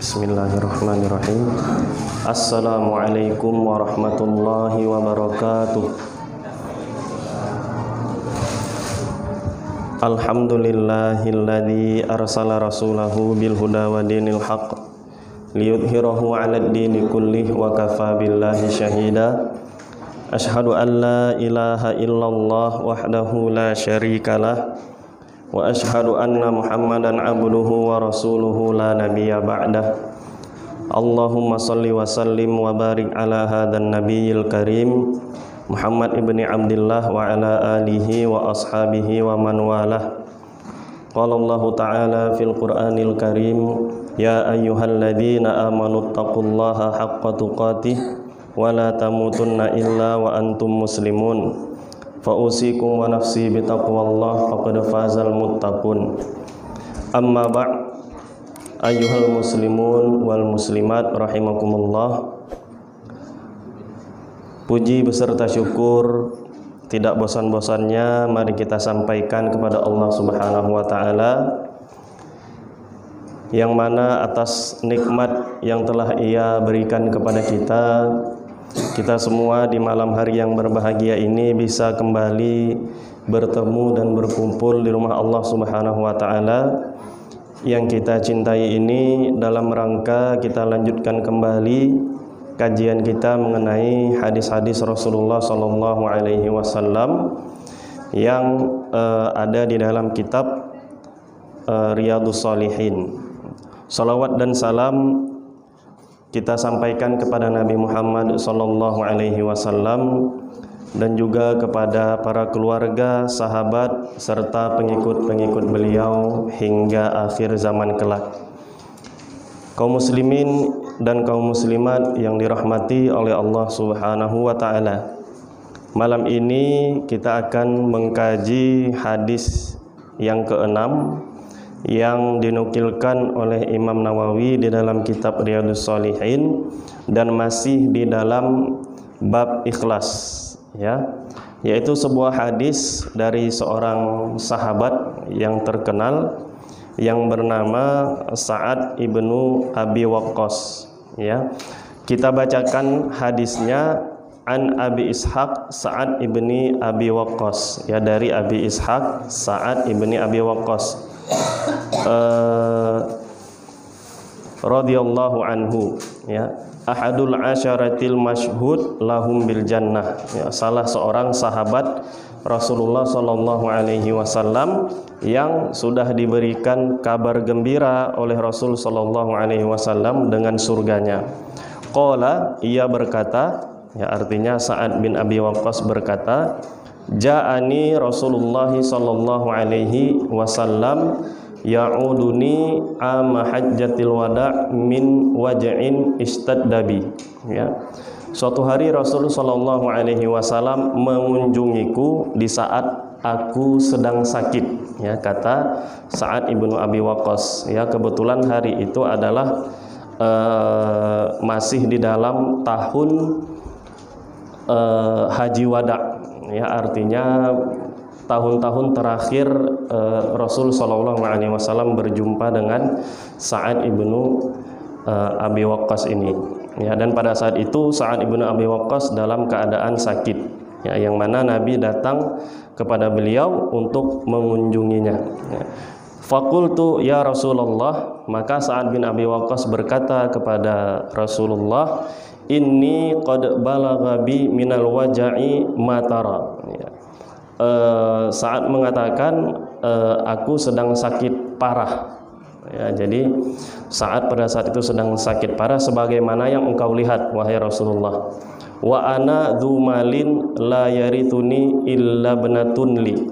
Bismillahirrahmanirrahim. Assalamualaikum warahmatullahi wabarakatuh. Alhamdulillahilladzi arsala rasulahu bil huda wa dinil haqq liyudhhirahu 'alad dini kullih wa kafa billahi syahida. Asyhadu an la ilaha illallah wahdahu la syarikalah wa asyhadu anna Muhammadan abduhu wa rasuluhu la nabiyya ba'dah. Allahumma salli wa sallim wa barik ala hadan nabiyil karim Muhammad ibni Abdillah wa ala alihi wa ashabihi wa man walah. Qala Allah ta'ala fil Qur'anil karim, ya ayyuhalladzina amanu taqullaha haqqa tuqatih wa la tamutunna illa wa antum muslimun. Fa'usikum wa nafsi bitaqwallah faqad fazal muttaqun. Amma ba'd, ayyuhal muslimun wal muslimat rahimakumullah. Puji beserta syukur tidak bosan-bosannya mari kita sampaikan kepada Allah Subhanahu wa taala, yang mana atas nikmat yang telah Ia berikan kepada kita semua di malam hari yang berbahagia ini bisa kembali bertemu dan berkumpul di rumah Allah Subhanahu wa taala yang kita cintai ini, dalam rangka kita lanjutkan kembali kajian kita mengenai hadis-hadis Rasulullah sallallahu alaihi wasallam yang ada di dalam kitab Riyadhus Shalihin. Salawat dan salam kita sampaikan kepada Nabi Muhammad sallallahu alaihi wasallam dan juga kepada para keluarga, sahabat serta pengikut-pengikut beliau hingga akhir zaman kelak. Kaum muslimin dan kaum muslimat yang dirahmati oleh Allah Subhanahu wa taala. Malam ini kita akan mengkaji hadis yang keenam yang dinukilkan oleh Imam Nawawi di dalam kitab Riyadhus Shalihin dan masih di dalam bab ikhlas, ya, yaitu sebuah hadis dari seorang sahabat yang terkenal yang bernama Sa'ad ibnu Abi Waqqas, ya. Kita bacakan hadisnya. An Abi Ishaq Sa'ad ibni Abi Waqqas, ya, dari Abi Ishaq Sa'ad ibni Abi Waqqas radhiyallahu anhu, ya, ahadul asyaratil masyhud lahum bil jannah, ya, salah seorang sahabat Rasulullah sallallahu alaihi wasallam yang sudah diberikan kabar gembira oleh Rasul sallallahu alaihi wasallam dengan surganya. Qala, ia berkata, ya, artinya Sa'ad bin Abi Waqqas berkata, ja'ani Rasulullah sallallahu alaihi wasallam ya'uduni ama hajjatil wada' min waj'in istaddabi, ya. Suatu hari Rasul sallallahu alaihi wasallam mengunjungiku di saat aku sedang sakit, ya, kata Sa'ad ibnu Abi Waqqas, ya, kebetulan hari itu adalah masih di dalam tahun haji wada', ya, artinya tahun-tahun terakhir Rasul sallallahu alaihi wasallam berjumpa dengan Sa'ad ibnu Abi Waqqas ini, ya, dan pada saat itu Sa'ad ibnu Abi Waqqas dalam keadaan sakit, ya, yang mana Nabi datang kepada beliau untuk mengunjunginya, ya. Faqultu ya Rasulullah, maka Sa'ad bin Abi Waqqas berkata kepada Rasulullah, inni qad balagha bi minal waja'i ma tara, ya. Sa'ad mengatakan, aku sedang sakit parah, ya, jadi Sa'ad pada saat itu sedang sakit parah sebagaimana yang engkau lihat wahai Rasulullah. Wa ana dzu malin la yarithuni illa ibnatun li,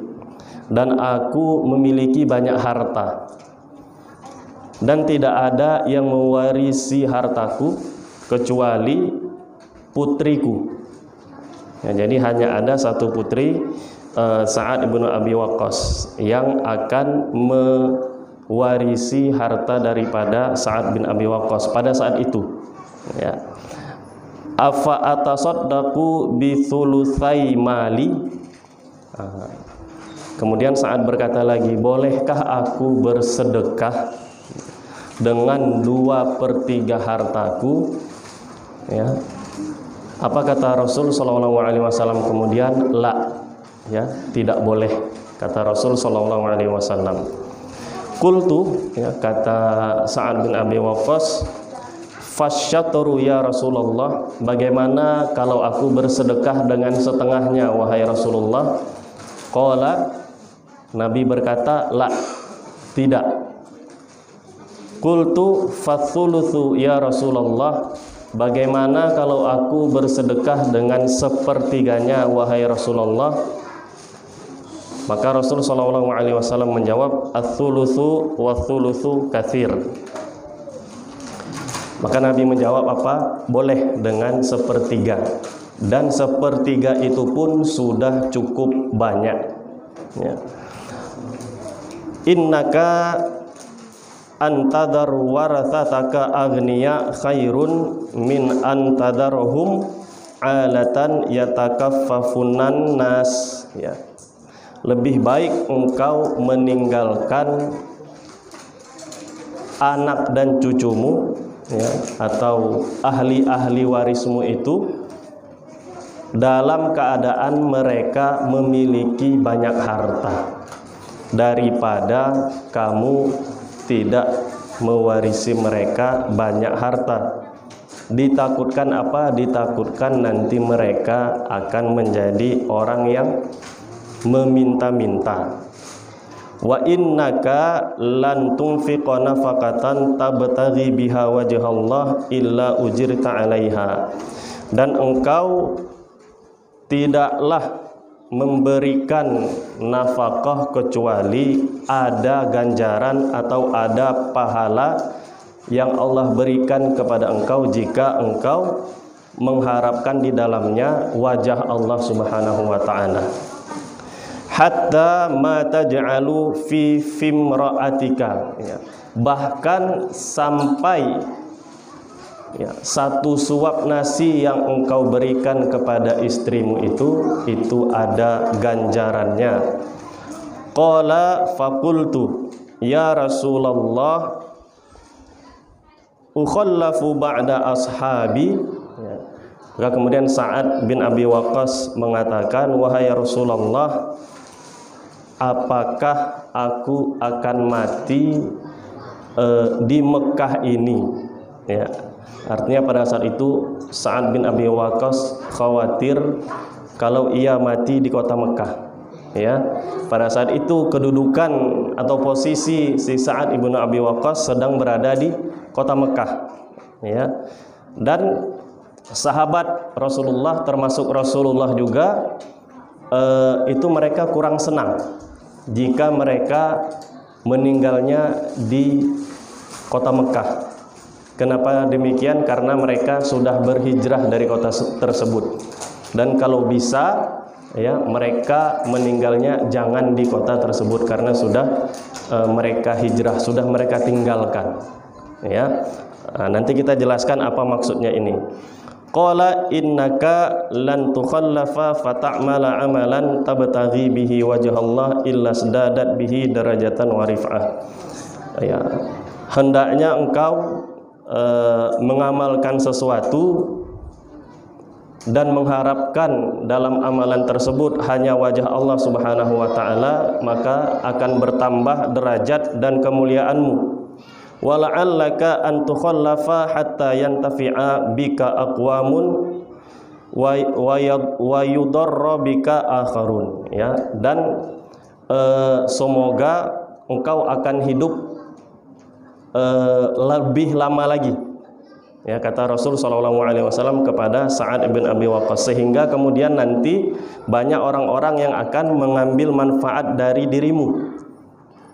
dan aku memiliki banyak harta dan tidak ada yang mewarisi hartaku kecuali putriku, ya, jadi hanya ada satu putri Sa'ad ibnu Abi Waqqas yang akan mewarisi harta daripada Sa'ad bin Abi Waqqas pada saat itu, ya. Afa atasaddaqu bi thulutsai mali. Kemudian Sa'ad berkata lagi, bolehkah aku bersedekah dengan 2/3 hartaku, ya. Apa kata Rasul sallallahu alaihi wasallam kemudian? La, ya, tidak boleh, kata Rasul sallallahu alaihi wasallam. Qultu, ya, kata Sa'ad bin Abi Waqqas, fasyatru ya Rasulullah, bagaimana kalau aku bersedekah dengan setengahnya wahai Rasulullah? Qala, Nabi berkata, la, tidak. Qultu fathuluthu ya Rasulullah, bagaimana kalau aku bersedekah dengan sepertiganya wahai Rasulullah? Maka Rasul sallallahu alaihi wasallam menjawab, ats-tsulutsu wa-tsulutsu katsir. Maka Nabi menjawab apa? Boleh dengan sepertiga, dan sepertiga itu pun sudah cukup banyak, ya. Innaka antadar warathataka aghniya khairun min antadarhum alatan yatakaffafunan nas, ya. Lebih baik engkau meninggalkan anak dan cucumu, ya, atau ahli-ahli warismu itu dalam keadaan mereka memiliki banyak harta, daripada kamu tidak mewarisi mereka banyak harta. Ditakutkan apa? Ditakutkan nanti mereka akan menjadi orang yang meminta-minta. Wa innaka lan tunfiqa nafaqatan tabtaghi biha wajhallah illa ujirta 'alaiha. Dan engkau tidaklah memberikan nafkah kecuali ada ganjaran atau ada pahala yang Allah berikan kepada engkau jika engkau mengharapkan di dalamnya wajah Allah Subhanahu wa taala. Hatta ma taj'alu fi fimra'atika, ya. Bahkan sampai, ya, satu suap nasi yang engkau berikan kepada istrimu itu ada ganjarannya. Qala faqultu ya Rasulullah ukhallafu ba'da ashabi, ya. Maka kemudian Sa'ad bin Abi Waqqas mengatakan, wahai Rasulullah, apakah aku akan mati di Mekah ini, ya. Artinya pada saat itu Sa'ad bin Abi Waqqas khawatir kalau ia mati di kota Mekah, ya. Pada saat itu kedudukan atau posisi si Sa'ad ibnu Abi Waqqas sedang berada di kota Mekah, ya. Dan sahabat Rasulullah termasuk Rasulullah juga itu mereka kurang senang jika mereka meninggalnya di kota Mekah. Kenapa demikian? Karena mereka sudah berhijrah dari kota tersebut, dan kalau bisa, ya, mereka meninggalnya jangan di kota tersebut karena sudah mereka hijrah, sudah mereka tinggalkan, ya. Nanti kita jelaskan apa maksudnya ini. Qala innaka lan tukhallafa fata'mala amalan tabtaghi bihi wajhallah illa sadadat bihi darajatan wa rif'ah. Ya, hendaknya engkau mengamalkan sesuatu dan mengharapkan dalam amalan tersebut hanya wajah Allah Subhanahu wa taala, maka akan bertambah derajat dan kemuliaanmu. Wala'allaka an tukhallafa hatta yantafi'a bika aqwamun wa yudarra bika akharun, ya. Dan semoga engkau akan hidup lebih lama lagi, ya, kata Rasul sallallahu alaihi wasallam kepada Sa'ad bin Abi Waqqas, sehingga kemudian nanti banyak orang-orang yang akan mengambil manfaat dari dirimu.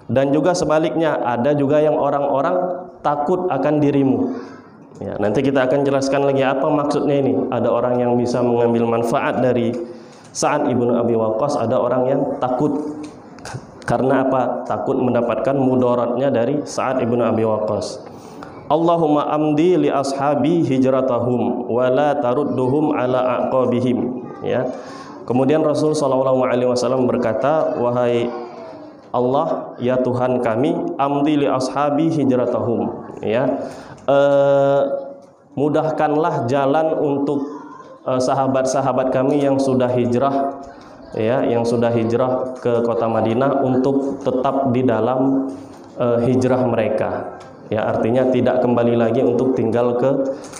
Dan juga sebaliknya, ada juga yang orang-orang takut akan dirimu, ya. Nanti kita akan jelaskan lagi apa maksudnya ini. Ada orang yang bisa mengambil manfaat dari Sa'ad ibnu Abi Waqqas, ada orang yang takut. Karena apa? Takut mendapatkan mudaratnya dari Sa'ad ibnu Abi Waqqas. Allahumma amdi li ashabi hijratahum wa la tarudduhum ala aqabihim, ya. Kemudian Rasul sallallahu alaihi wasallam berkata, wahai Allah ya Tuhan kami, amdi li ashabi hijratahum, ya, mudahkanlah jalan untuk sahabat-sahabat kami yang sudah hijrah, ya, yang sudah hijrah ke kota Madinah untuk tetap di dalam hijrah mereka, ya, artinya tidak kembali lagi untuk tinggal ke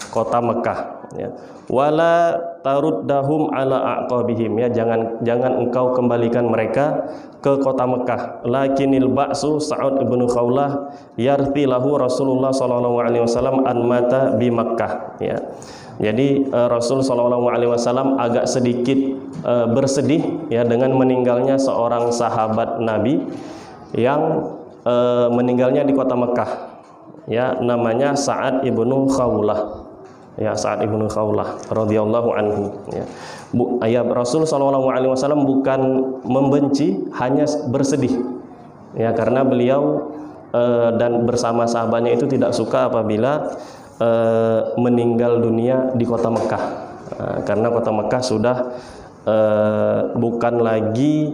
kota Mekah, ya. Wala taruddahum ala aqabihim, ya, jangan engkau kembalikan mereka ke kota Mekah. Lakinil ba'su Sa'ad ibnu Khawlah yarthi lahu Rasulullah sallallahu alaihi wasallam an mata bi Makkah, ya. Jadi Rasul sallallahu alaihi wasallam agak sedikit bersedih, ya, dengan meninggalnya seorang sahabat Nabi yang meninggalnya di kota Mekah, ya, namanya Sa'ad ibnu Khawlah. Ya, Sa'ad ibnu Khawlah radhiyallahu anhu, ya. Rasul sallallahu alaihi wasallam bukan membenci, hanya bersedih, ya, karena beliau dan bersama sahabatnya itu tidak suka apabila meninggal dunia di kota Mekah, karena kota Mekah sudah bukan lagi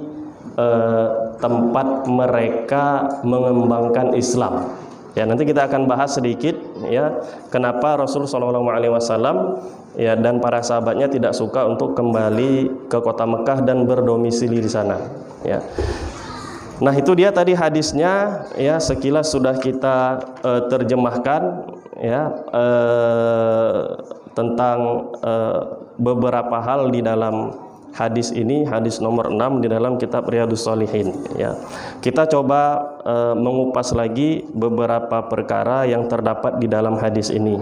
tempat mereka mengembangkan Islam. Ya, nanti kita akan bahas sedikit, ya, kenapa Rasul sallallahu alaihi wasallam, ya, dan para sahabatnya tidak suka untuk kembali ke kota Mekah dan berdomisili di sana, ya. Nah, itu dia tadi hadisnya, ya, sekilas sudah kita terjemahkan, ya, tentang beberapa hal di dalam hadis ini, hadis nomor 6 di dalam kitab Riyadhus Shalihin, ya. Kita coba mengupas lagi beberapa perkara yang terdapat di dalam hadis ini.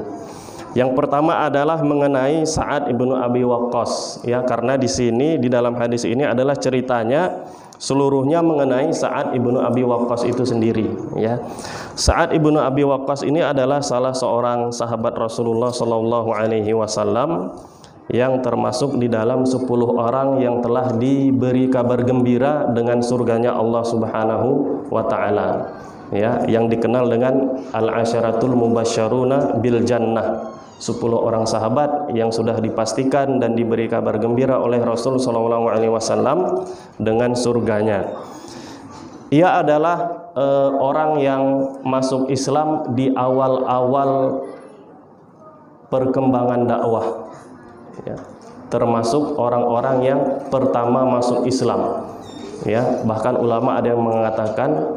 Yang pertama adalah mengenai Sa'ad ibnu Abi Waqqas, ya, karena di sini di dalam hadis ini adalah ceritanya seluruhnya mengenai Sa'ad ibnu Abi Waqqas itu sendiri, ya. Sa'ad ibnu Abi Waqqas ini adalah salah seorang sahabat Rasulullah sallallahu alaihi wasallam yang termasuk di dalam 10 orang yang telah diberi kabar gembira dengan surganya Allah Subhanahu wa taala, ya, yang dikenal dengan al-asyaratul mubasysyaruna bil jannah, 10 orang sahabat yang sudah dipastikan dan diberi kabar gembira oleh Rasul sallallahu alaihi wasallam dengan surganya. Ia adalah orang yang masuk Islam di awal-awal perkembangan dakwah, ya, termasuk orang-orang yang pertama masuk Islam, ya, bahkan ulama ada yang mengatakan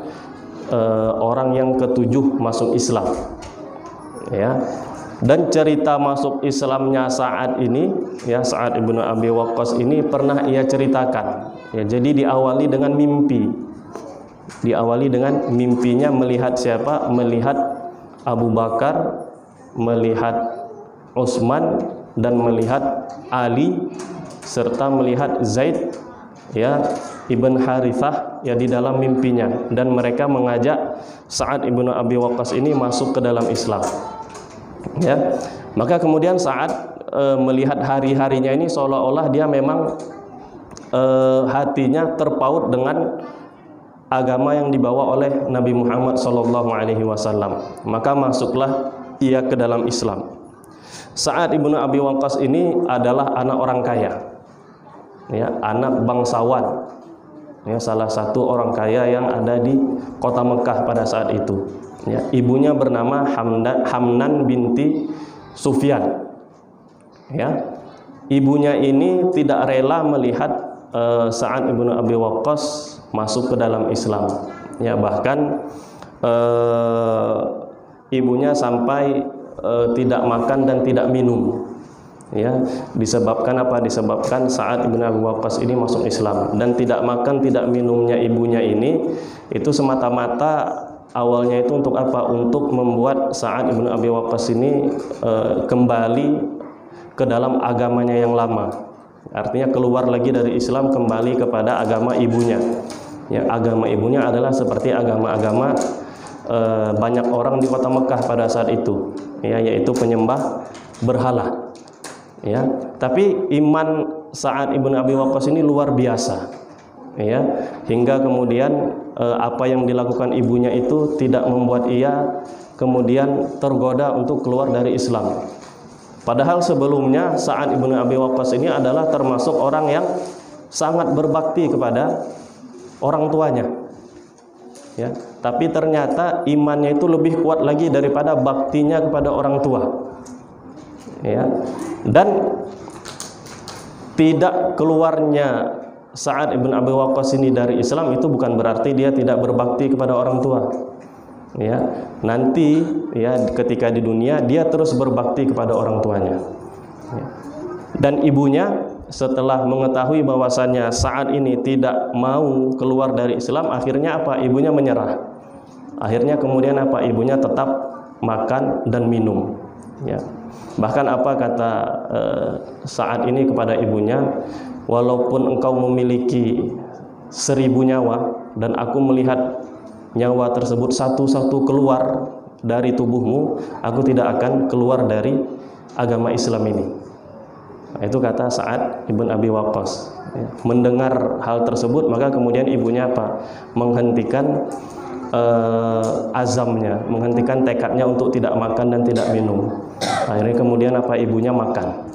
orang yang ke-7 masuk Islam, ya. Dan cerita masuk Islamnya Sa'ad ini, ya, Sa'ad ibnu Abi Waqqas ini pernah ia ceritakan, ya. Jadi diawali dengan mimpi, diawali dengan mimpinya melihat siapa? Melihat Abu Bakar, melihat Utsman, dan melihat Ali, serta melihat Zaid, ya, Ibn Harithah, ya, di dalam mimpinya, dan mereka mengajak Sa'ad ibnu Abi Waqqas ini masuk ke dalam Islam, ya. Maka kemudian Sa'ad melihat hari-harinya ini seolah-olah dia memang hatinya terpaut dengan agama yang dibawa oleh Nabi Muhammad SAW. Maka masuklah ia ke dalam Islam. Sa'ad ibnu Abi Waqqas ini adalah anak orang kaya, ya, anak bangsawan, ya, salah satu orang kaya yang ada di kota Mekah pada saat itu, ya. Ibunya bernama Hamnan binti Sufyan, ya. Ibunya ini tidak rela melihat Sa'ad ibnu Abi Waqqas masuk ke dalam Islam, ya, bahkan ibunya sampai tidak makan dan tidak minum, ya, disebabkan apa? Disebabkan Sa'ad ibnu Abi Waqqas ini masuk Islam, dan tidak makan tidak minumnya ibunya ini itu semata-mata awalnya itu untuk apa? Untuk membuat Sa'ad ibnu Abi Waqqas ini kembali ke dalam agamanya yang lama, artinya keluar lagi dari Islam, kembali kepada agama ibunya, ya. Agama ibunya adalah seperti agama-agama banyak orang di kota Mekah pada saat itu, ya, yaitu penyembah berhala, ya. Tapi iman Sa'ad ibnu Abi Waqqas ini luar biasa, ya, hingga kemudian apa yang dilakukan ibunya itu tidak membuat ia kemudian tergoda untuk keluar dari Islam. Padahal sebelumnya Sa'ad ibnu Abi Waqqas ini adalah termasuk orang yang sangat berbakti kepada orang tuanya, ya, tapi ternyata imannya itu lebih kuat lagi daripada baktinya kepada orang tua, ya. Dan tidak keluarnya Sa'ad ibn Abi Waqqas ini dari Islam itu bukan berarti dia tidak berbakti kepada orang tua, ya. Nanti ya ketika di dunia dia terus berbakti kepada orang tuanya, ya. Dan ibunya setelah mengetahui bahwasannya Sa'ad ini tidak mau keluar dari Islam, akhirnya apa? Ibunya menyerah. Akhirnya kemudian apa? Ibunya tetap makan dan minum, ya. Bahkan apa kata Sa'ad ini kepada ibunya, walaupun engkau memiliki 1000 nyawa dan aku melihat nyawa tersebut satu-satu keluar dari tubuhmu, aku tidak akan keluar dari agama Islam ini. Nah, itu kata Sa'ad ibn Abi Waqqas, ya. Mendengar hal tersebut, maka kemudian ibunya apa? Menghentikan azamnya, menghentikan tekadnya untuk tidak makan dan tidak minum. Akhirnya kemudian apa? Ibunya makan,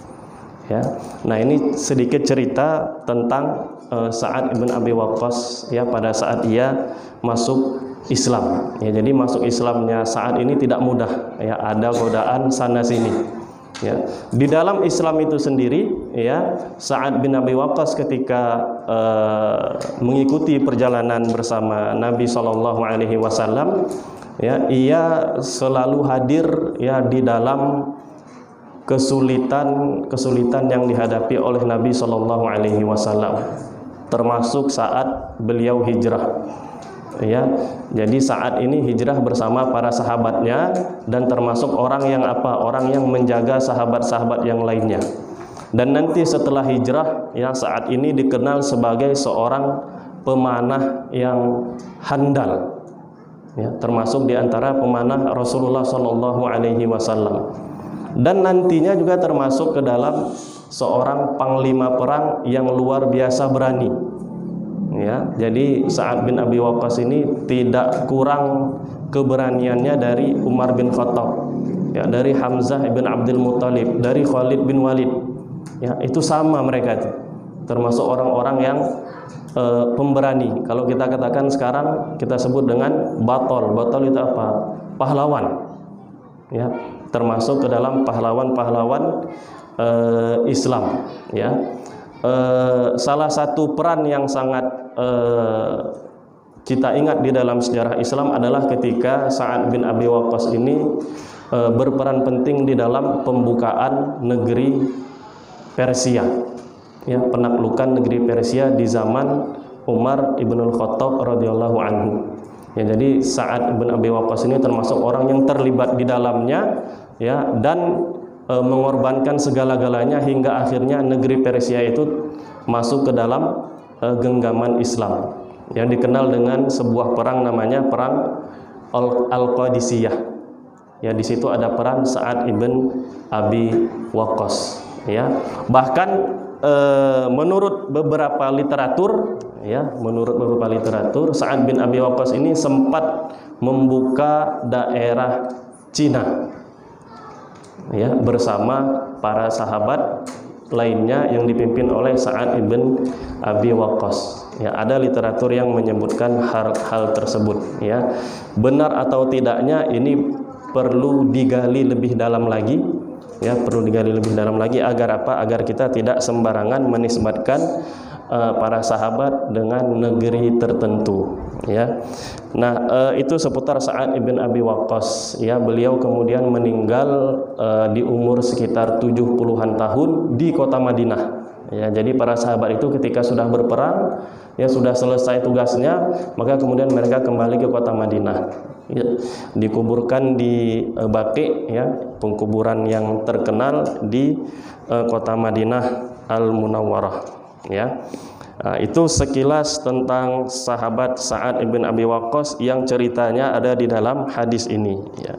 ya. Nah, ini sedikit cerita tentang Sa'ad ibn Abi Waqqas, ya, pada saat ia masuk Islam, ya. Jadi masuk Islamnya Sa'ad ini tidak mudah, ya, ada godaan sana sini, ya. Di dalam Islam itu sendiri, ya, Sa'ad bin Abi Waqqas ketika mengikuti perjalanan bersama Nabi SAW, ya, ia selalu hadir, ya, di dalam kesulitan yang dihadapi oleh Nabi SAW, termasuk saat beliau hijrah, ya. Jadi saat ini hijrah bersama para sahabatnya dan termasuk orang yang apa? Orang yang menjaga sahabat-sahabat yang lainnya. Dan nanti setelah hijrah, ya, saat ini dikenal sebagai seorang pemanah yang handal, ya, termasuk diantara pemanah Rasulullah SAW. Dan nantinya juga termasuk ke dalam seorang panglima perang yang luar biasa berani, ya. Jadi Sa'ad bin Abi Waqqas ini tidak kurang keberaniannya dari Umar bin Khattab, ya, dari Hamzah bin Abdul Muttalib, dari Khalid bin Walid, ya. Itu sama mereka itu, termasuk orang-orang yang pemberani. Kalau kita katakan sekarang kita sebut dengan batol. Batol itu apa? Pahlawan, ya, termasuk ke dalam pahlawan-pahlawan Islam, ya. Salah satu peran yang sangat kita ingat di dalam sejarah Islam adalah ketika Sa'ad bin Abi Waqqas ini berperan penting di dalam pembukaan negeri Persia, ya, penaklukan negeri Persia di zaman Umar ibnul Khattab radhiyallahu anhu. Ya, jadi Sa'ad bin Abi Waqqas ini termasuk orang yang terlibat di dalamnya, ya, dan mengorbankan segala-galanya hingga akhirnya negeri Persia itu masuk ke dalam genggaman Islam, yang dikenal dengan sebuah perang namanya perang Al-Qadisiyah. Ya, di situ ada peran Sa'ad ibn Abi Waqqas, ya. Bahkan menurut beberapa literatur, ya, Sa'ad bin Abi Waqqas ini sempat membuka daerah Cina, ya, bersama para sahabat lainnya yang dipimpin oleh Sa'ad ibn Abi Waqqas. Ya, ada literatur yang menyebutkan hal tersebut, ya. Benar atau tidaknya ini perlu digali lebih dalam lagi, ya, perlu digali lebih dalam lagi agar apa? Agar kita tidak sembarangan menisbatkan para sahabat dengan negeri tertentu, ya. Nah, itu seputar Sa'ad ibn Abi Waqqas, ya. Beliau kemudian meninggal di umur sekitar 70-an tahun di kota Madinah, ya. Jadi para sahabat itu ketika sudah berperang, ya, sudah selesai tugasnya, maka kemudian mereka kembali ke kota Madinah, ya. Dikuburkan di Baqi, ya, pengkuburan yang terkenal di kota Madinah Al-Munawwarah, ya. Nah, itu sekilas tentang sahabat Sa'ad ibn Abi Waqqas yang ceritanya ada di dalam hadis ini, ya.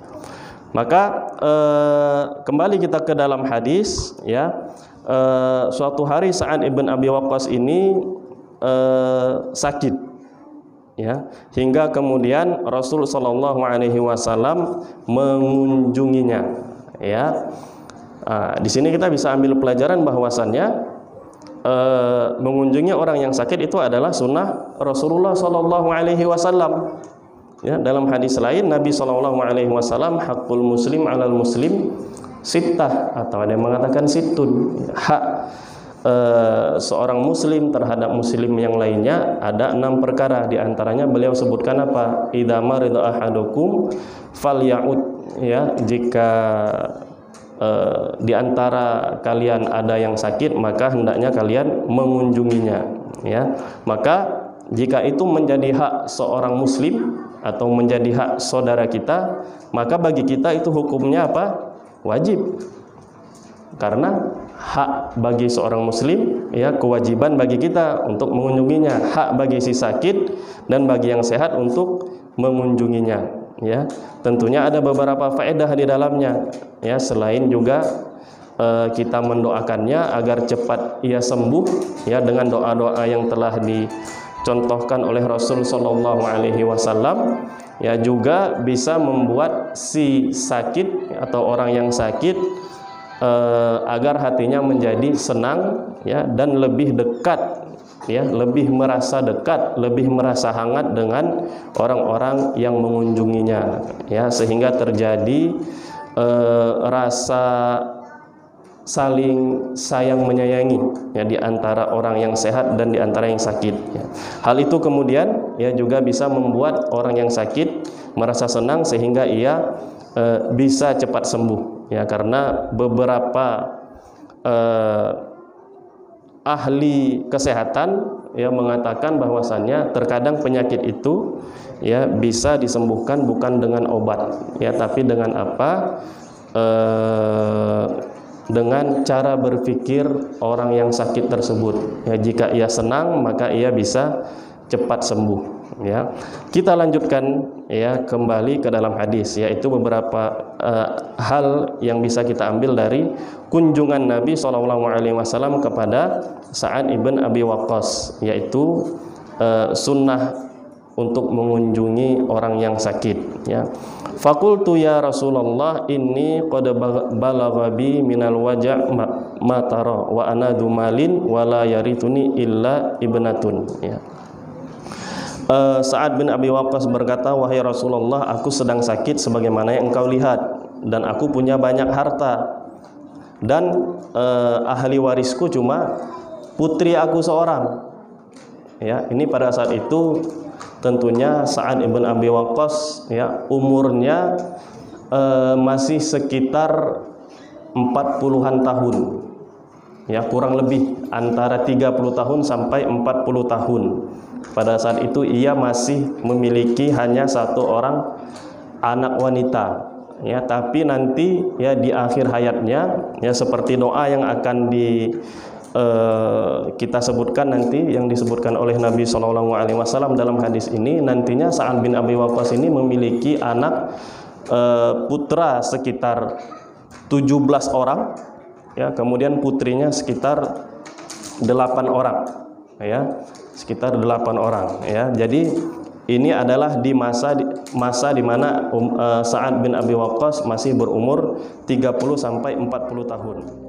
Maka kembali kita ke dalam hadis, ya. Suatu hari Sa'ad ibn Abi Waqqas ini sakit, ya, hingga kemudian Rasul sallallahu alaihi wasallam mengunjunginya, ya. Di sini kita bisa ambil pelajaran bahwasannya mengunjungi orang yang sakit itu adalah sunnah Rasulullah sallallahu alaihi wasallam, Ya, dalam hadis lain Nabi SAW, hakul muslim alal muslim sittah, atau ada yang mengatakan situn, hak seorang muslim terhadap muslim yang lainnya ada 6 perkara. Di antaranya beliau sebutkan apa? Idza marida ahadukum falya'ud, ya, jika di antara kalian ada yang sakit maka hendaknya kalian mengunjunginya, ya. Maka jika itu menjadi hak seorang muslim atau menjadi hak saudara kita, maka bagi kita itu hukumnya apa? Wajib. Karena hak bagi seorang muslim, ya, kewajiban bagi kita untuk mengunjunginya. Hak bagi si sakit dan bagi yang sehat untuk mengunjunginya, ya. Tentunya ada beberapa faedah di dalamnya, ya, selain juga kita mendoakannya agar cepat ia sembuh, ya, dengan doa-doa yang telah dicontohkan oleh Rasul sallallahu alaihi wasallam, ya, juga bisa membuat si sakit atau orang yang sakit agar hatinya menjadi senang, ya, dan lebih dekat, ya, lebih merasa dekat, lebih merasa hangat dengan orang-orang yang mengunjunginya, ya, sehingga terjadi rasa saling sayang menyayangi, ya, di antara orang yang sehat dan di antara yang sakit, ya. Hal itu kemudian, ya, juga bisa membuat orang yang sakit merasa senang sehingga ia bisa cepat sembuh, ya, karena beberapa ahli kesehatan, ya, mengatakan bahwasannya terkadang penyakit itu, ya, bisa disembuhkan bukan dengan obat, ya, tapi dengan apa? Dengan cara berpikir orang yang sakit tersebut, ya. Jika ia senang maka ia bisa cepat sembuh, ya. Kita lanjutkan, ya, kembali ke dalam hadis, yaitu beberapa hal yang bisa kita ambil dari kunjungan Nabi SAW kepada Sa'ad ibn Abi Waqqas, yaitu sunnah untuk mengunjungi orang yang sakit, ya. Fakultu ya Rasulullah inni qad balagha bi minal waja' ma tara wa ana dumalin wa la yarithuni illa ibnatun, ya. Sa'ad bin Abi Waqqas berkata, wahai Rasulullah, aku sedang sakit sebagaimana yang engkau lihat, dan aku punya banyak harta, dan ahli warisku cuma putri aku seorang, ya. Ini pada saat itu tentunya Sa'ad ibn Abi Waqqas, ya, umurnya masih sekitar 40-an tahun, ya, kurang lebih antara 30 tahun sampai 40 tahun. Pada saat itu ia masih memiliki hanya 1 orang anak wanita, ya, tapi nanti, ya, di akhir hayatnya, ya, seperti doa yang akan kita sebutkan nanti, yang disebutkan oleh Nabi SAW dalam hadis ini, nantinya Sa'ad bin Abi Waqqas ini memiliki anak putra sekitar 17 orang, ya, kemudian putrinya sekitar 8 orang, ya, sekitar 8 orang, ya. Jadi ini adalah di masa di mana Sa'ad bin Abi Waqqas masih berumur 30 sampai 40 tahun.